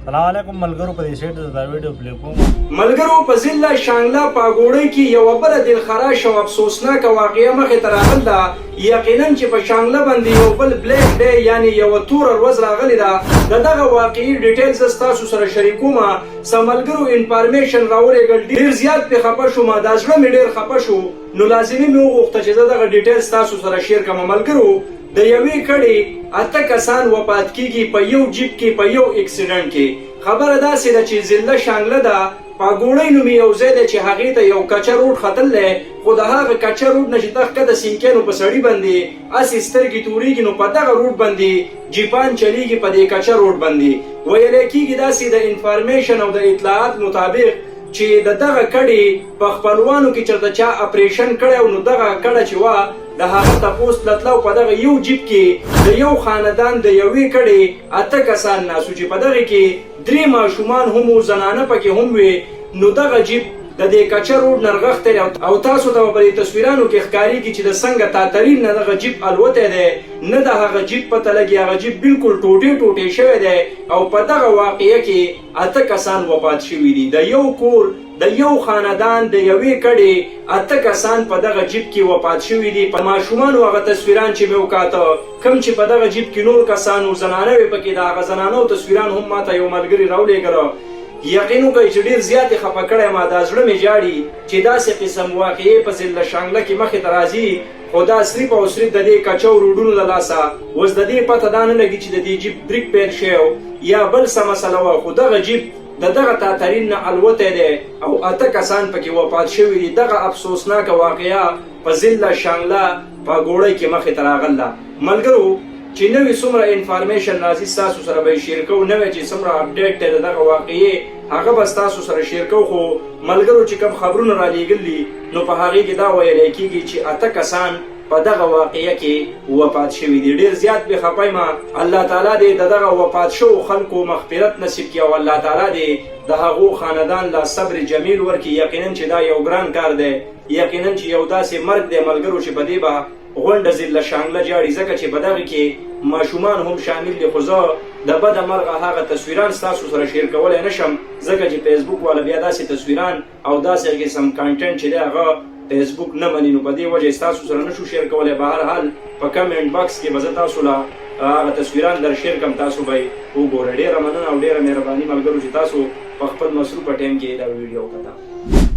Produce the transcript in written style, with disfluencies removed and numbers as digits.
سلام علیکم ملګرو په دې سیټ دا ویډیو پلی کوم. ملګرو په ضلع شانګله پاګوړۍ کې یو بل دلخراش او افسوسناک واقعه مخې ته راغله. یقینا چې په شانګله باندې یو بل بلیک ډے یعنی یو تور ورځ راغلی ده. دغه واقعي ډیټیلز تاسو سره شریکوم. سملګرو انفارمیشن راولېږل ډیر زیات په خپه شوم. دا زړه مې ډیر خپه شو نو لازمي مې وغوښته چې دغه ډیټیلز تاسو سره شیر کړم. ملګرو د یوې کړي اته کسان وفات کیږي په یو جیپ کې په یو اکسیډنټ کې. خبره داسې ده چې ضلع شانګله ده پاګوړۍ نومي یو ځای دی چې هغې ته یو کچه روډ ختلی خو د هغه کچه روډ نه چې ته ښکته سینکې نو په سړي باندې هسې سترګې تورېږي نو په دغه روډ باندې جیپان چلیږي په دې کچه روډ باندې. ویلی کېږي داسې د انفارمیشن او د اطلاعات مطابق چې دغه کډې په خپلوانو کې چېرته چا اپریشن کړی او نو دغه کډه چې وه د هغه تپوس تلتله او په دغه یو جیپ کې د یو خاندان د یوې کډې اته کسان ناستو چې په دغه کې 3 ماشومان هم وو زنانه پکې هم وې. نو دغه جیپ د دې کچه روډ نرغښتی او تاسو ته په دې تصویرانو کې ښکارېږي چې د څنګه تاترین نه دغه جیپ الوتی دی نه د هغه جیپ پته لګي. هغه جیپ بالکل ټوټې ټوټې شوی دی او په دغه واقعه کې اته کسان وفات شوي دي. د یو کور د یو خاندان د یوې کډې اته کسان په دغه جیپ کې وفات شوي دي. په ماشومانو هغه تصویران چې مې وکاته کوم چې په دغه جیپ کې نور کسان و زنانه وې پکې د هغه زنانو تصویران هم ماته یو ملګري راولېږله. یقین وکړئ چې ډېر زیاتې خفه کړی ما. دا زړه مې جاړي چې داسې قسم واقعې په ضلع شانګله کې مخې ته راځي خو دا صرف او صرف د دې کچو روډونو له لاسه اوس د دې پته دا نه لګي چې د دې جیپ بریک پیل شوی یا بل څه مسله وه خو دغه جیپ د دغه تاترین نه الوتی دی او اته کسان پکې وفات شوي دي. دغه افسوسناکه واقعه په ضلع شانګله پاګوړۍ کې مخې ته راغله. ملګرو چې نوې څومره انفارمیشن راځي ستاسو سره به یې شیر کوو. نوې چې څومره اپډیټ دی د دغه واقعې هغه به ستاسو سره شیر کوو. خو ملګرو چې کوم خبرونه رالیږلي نو په هغې کې دا ویلی کېږي چې اته کسان په دغه واقعه کې وفات شوي دي. ډېر زیات بې خفه یم. الله تعالی دې د دغه وفات شوو خلکو مغفرت نصیب کړي او الله تعالی دې د هغو خاندان له صبر جمیل ورکړي. یقینا چې دا یو ګران کار دی. یقینا چې یو داسې مرګ دی ملګرو چې په دې به غونډه ضلع شانګله جاړي ځکه چې په دغې کې ماشومان هم شامل دي. خو زه د بده مرغه هغه تصویران ستاسو سره شیر کولی نه شم ځکه چې فیسبوک والا بیا داسې تصویران او داسې قسم کانټینټ چې دی هغه فیسبوک نه مني نو په دې وجه ستاسو سره نشو شیر کولی. به هر حال په کمنټ باکس کې به زه تاسو له هغه تصویران در شیر کړم تاسو به یې وګورئ. ډېره مننه او ډېره مهرباني ملګرو چې تاسو په خپل مصروفه ټایم کې دا ویډیو وکړه.